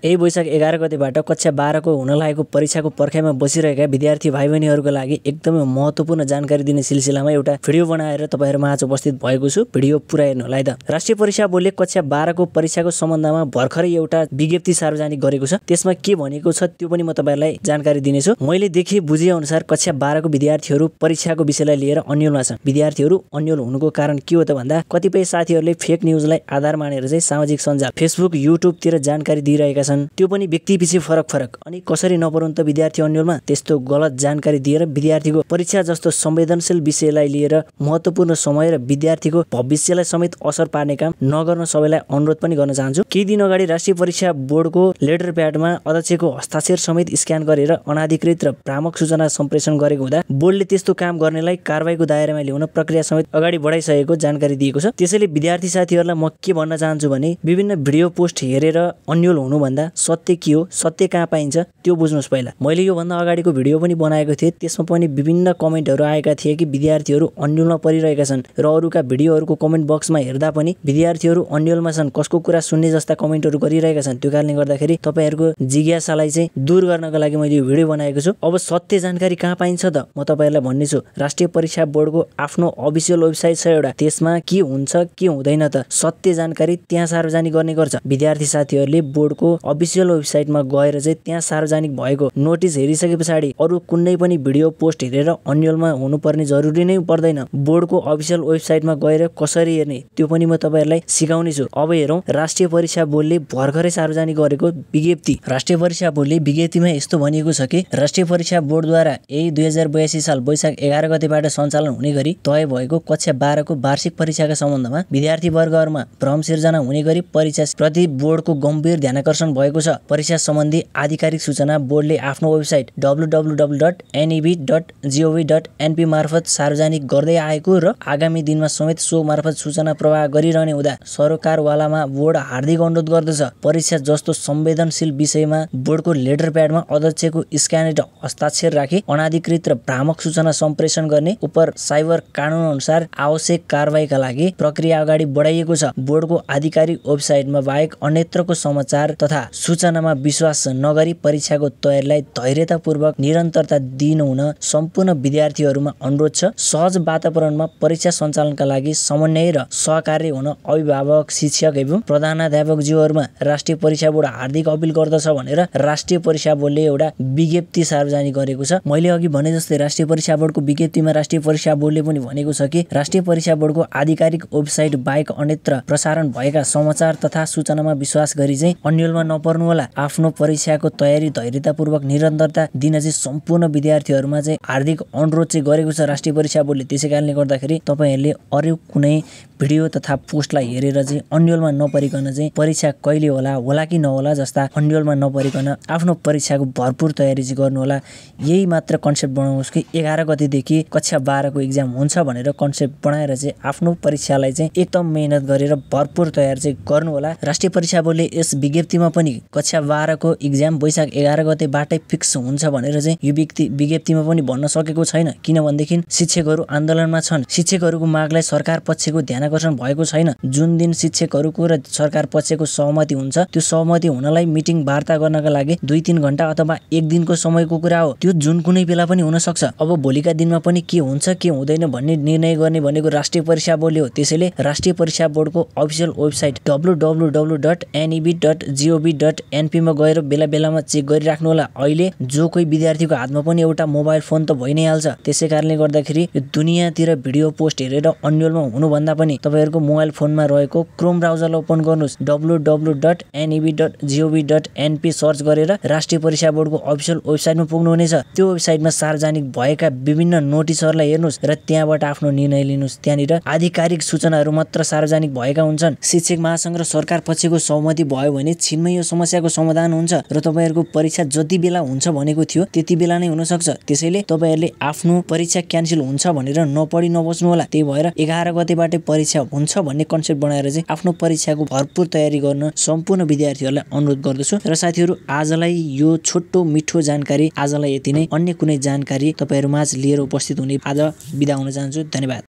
यही वैशाख 11 गतेबाट कक्षा 12 को हुन लागेको परीक्षाको पर्खाइमा बसिरहेका विद्यार्थी भाइ बहिनीहरूको लागि एकदमै महत्त्वपूर्ण जानकारी दिने सिलसिलामा एउटा भिडियो बनाएर तपाईहरुमा आज उपस्थित भएको छु। भिडियो पुरा हेर्नु होला है त। राष्ट्रिय परीक्षा बोर्डले कक्षा 12 को परीक्षाको सम्बन्धमा भर्खरै एउटा विज्ञप्ति सार्वजनिक गरेको छ। त्यसमा के भनेको छ त्यो पनि म तपाईहरुलाई जानकारी दिनेछु। मैले देखे बुझे अनुसार कक्षा 12 को विद्यार्थीहरू परीक्षाको विषयलाई लिएर अन्योलमा छन्। विद्यार्थीहरू अन्योल हुनुको कारण के हो त भन्दा कतिपय साथीहरूले फेक न्यूजलाई आधार मानेर चाहिँ सामाजिक सञ्जाल फेसबुक युट्युब तिर जानकारी दिइरहेका छन्। त्यो पनि व्यक्तिपछि फरक अनि कसरी नपरुन् त विद्यार्थी अन्योलमा। त्यस्तो गलत जानकारी दिएर विद्यार्थीको परीक्षा जस्तो संवेदनशील विषयलाई लिएर महत्त्वपूर्ण समय र विद्यार्थीको भविष्यलाई समेत असर पार्ने काम नगर्न सबैलाई अनुरोध पनि गर्न चाहन्छु। केही दिन अगाडि राष्ट्रिय परीक्षा बोर्डको लेटर प्याडमा अध्यक्षको हस्ताक्षर समेत स्क्यान गरेर अनाधिकृत र भ्रामक सूचना सम्प्रेषण गरेको हुँदा बोर्डले त्यस्तो काम गर्नेलाई कारबाहीको दायरामा ल्याउन प्रक्रिया समेत अगाडि बढाइसकेको जानकारी दिएको छ। त्यसैले विद्यार्थी साथीहरूलाई म के भन्न चाहन्छु भने विभिन्न भिडियो पोस्ट हेरेर अन्योल हुनु भन्दा सत्य के हो, सत्य कहाँ पाइन्छ त्यो बुझ्नुस् पहिला। मैले यो भन्दा अगाडिको भिडियो पनि बनाएको थिएँ। त्यसमा पनि विभिन्न कमेन्टहरू आएका थिए कि विद्यार्थीहरू अन्योलमा परिरहेका छन् र अरूका भिडियोहरूको कमेन्ट बक्समा हेर्दा पनि विद्यार्थीहरू अन्योलमा छन्, कसको कुरा सुन्ने जस्ता कमेन्टहरू गरिरहेका छन्। त्यो कारणले गर्दाखेरि तपाईहरुको जिज्ञासालाई चाहिँ दूर गर्नको लागि मैले यो भिडियो बनाएको छु। अब सत्य जानकारी कहाँ पाइन्छ त म तपाईहरुलाई भन्ने छु। राष्ट्रिय परीक्षा बोर्डको आफ्नो अफिसियल वेबसाइट छ एउटा, त्यसमा के हुन्छ के हुँदैन त सत्य जानकारी त्यहाँ सार्वजनिक गर्ने गर्छ। विद्यार्थी साथीहरूले बोर्डको अफिसियल वेबसाइटमा गएर चाहिँ त्यहाँ सार्वजनिक भएको नोटिस हेरिसके पछाडि अरू कुनै पनि भिडियो पोस्ट हेरेर अन्योलमा हुनुपर्ने जरुरी नै पर्दैन। बोर्डको अफिसियल वेबसाइटमा गएर कसरी हेर्ने त्यो पनि म तपाईहरुलाई सिकाउने छु। अब हेरौँ राष्ट्रिय परीक्षा बोर्डले भर्खरै सार्वजनिक गरेको विज्ञप्ति। राष्ट्रिय परीक्षा बोर्डले विज्ञप्तिमा यस्तो भनिएको छ कि राष्ट्रिय परीक्षा बोर्डद्वारा यही 2082 साल वैशाख 11 गतेबाट सञ्चालन हुने गरी तय भएको कक्षा 12 को वार्षिक परीक्षाका सम्बन्धमा विद्यार्थी वर्गहरुमा भ्रम सिर्जना हुने गरी परीक्षा प्रति बोर्डको गम्भीर ध्यानाकर्षण भएको छ। परीक्षा सम्बन्धी आधिकारिक सूचना बोर्डले आफ्नो वेबसाइट www.neb.gov.np मार्फत सार्वजनिक गर्दै आएको र आगामी दिनमा समेत सो मार्फत सूचना प्रवाह गरिरहने हुँदा सरकारवालामा बोर्ड हार्दिक अनुरोध गर्दछ। परीक्षा जस्तो संवेदनशील विषयमा बोर्डको लेटर प्याडमा अध्यक्षको स्क्यानेड हस्ताक्षर राखी अनाधिकृत र भ्रामक सूचना सम्प्रेषण गर्ने उपर साइबर कानून अनुसार आवश्यक कारबाहीका लागि प्रक्रिया अगाडि बढाइएको छ। बोर्डको आधिकारिक वेबसाइटमा बाहेक अन्यत्रको समाचार तथा सूचनामा विश्वास नगरी परीक्षाको तयारीलाई धैर्यतापूर्वक निरन्तरता दिनुहुन सम्पूर्ण विद्यार्थीहरूमा अनुरोध छ। सहज वातावरणमा परीक्षा सञ्चालनका लागि समन्वय र सहकार्य हुन अभिभावक, शिक्षक एवं प्रधानाध्यापकज्यूहरूमा राष्ट्रिय परीक्षा बोर्ड हार्दिक अपील गर्दछ भनेर राष्ट्रिय परीक्षा बोर्डले एउटा विज्ञप्ति सार्वजनिक गरेको छ। मैले अघि भने जस्तै राष्ट्रिय परीक्षा बोर्डको विज्ञप्तिमा राष्ट्रिय परीक्षा बोर्डले पनि भनेको छ कि राष्ट्रिय परीक्षा बोर्डको आधिकारिक वेबसाइट बाहेक अन्यत्र प्रसारण भएका समाचार तथा सूचनामा विश्वास गरी चाहिँ अन्योलमा नपर्नु होला। आफ्नो परीक्षाको तयारी धैर्यतापूर्वक निरन्तरता दिन चाहिँ सम्पूर्ण विद्यार्थीहरूमा चाहिँ हार्दिक अनुरोध चाहिँ गरेको छ राष्ट्रिय परीक्षा बोर्डले। त्यसै कारणले गर्दाखेरि तपाईहरुले अरू कुनै भिडियो तथा पोस्टलाई हेरेर चाहिँ अन्योलमा नपरिकन चाहिँ परीक्षा कहिले होला कि नहोला जस्ता अन्योलमा नपरिकन आफ्नो परीक्षाको भरपूर तयारी चाहिँ गर्नु होला। यही मात्र कन्सेप्ट बनाउनुस् कि 11 गतेदेखि कक्षा 12 को एक्जाम हुन्छ भनेर कन्सेप्ट बनाएर चाहिँ आफ्नो परीक्षालाई चाहिँ एकदम मेहनत गरेर भरपूर तयारी चाहिँ गर्नु होला। राष्ट्रिय परीक्षा बोर्डले यस विज्ञप्तिमा पनि कक्षा 12 को एक्जाम वैशाख 11 गतेबाटै फिक्स हुन्छ भनेर चाहिँ यो विज्ञप्तिमा पनि भन्न सकेको छैन। किनभनेदेखि शिक्षकहरू आन्दोलनमा छन्। शिक्षकहरूको मागलाई सरकार पक्षको ध्यानाकर्षण भएको छैन। जुन दिन शिक्षकहरूको र सरकार पक्षको सहमति हुन्छ त्यो सहमति हुनलाई मिटिङ वार्ता गर्नका लागि 2-3 घण्टा अथवा 1 दिनको समयको कुरा हो। त्यो जुन कुनै बेला पनि हुन सक्छ। अब भोलिका दिनमा पनि के हुन्छ के हुँदैन भन्ने निर्णय गर्ने भनेको राष्ट्रिय परीक्षा बोर्डले हो। त्यसैले राष्ट्रिय परीक्षा बोर्डको अफिसियल वेबसाइट www.neb.gov.np मा गएर बेला बेलामा चेक गरिराख्नु होला। अहिले जो कोही विद्यार्थीको हातमा पनि एउटा मोबाइल फोन त भइ नै हाल्छ। त्यसै कारणले गर्दाखेरि यो दुनियाँतिर भिडियो पोस्ट हेरेर अन्योलमा हुनु भन्दा पनि तपाईहरुको मोबाइल फोनमा रहेको क्रोम ब्राउजरलाई ओपन गर्नुस्। www.neb.gov.np सर्च गरेर राष्ट्रिय परीक्षा बोर्डको अफिसियल वेबसाइटमा पुग्नुहुनेछ। त्यो वेबसाइटमा सार्वजनिक भएका विभिन्न नोटिसहरूलाई हेर्नुस् र त्यहाँबाट आफ्नो निर्णय लिनुस्। त्यहाँनिर आधिकारिक सूचनाहरू मात्र सार्वजनिक भएका हुन्छन्। शिक्षक महासंघ र सरकार पक्षको सहमति भयो भने छिनमै यो समस्याको समाधान हुन्छ र तपाईहरुको परीक्षा जति बेला हुन्छ भनेको थियो त्यति बेला नै हुन सक्छ। त्यसैले तपाईहरुले आफ्नो परीक्षा क्यान्सल हुन्छ भनेर नपढी नबस्नु होला। त्यही भएर 11 गतेबाटै परीक्षा हुन्छ भन्ने कन्सेप्ट बनाएर चाहिँ आफ्नो परीक्षाको भरपूर तयारी गर्न सम्पूर्ण विद्यार्थीहरूलाई अनुरोध गर्दछु। र साथीहरू आजलाई यो छोटो मिठो जानकारी आजलाई यति नै। अन्य कुनै जानकारी तपाईहरुमाझ लिएर उपस्थित हुने आज बिदा हुन चाहन्छु। धन्यवाद।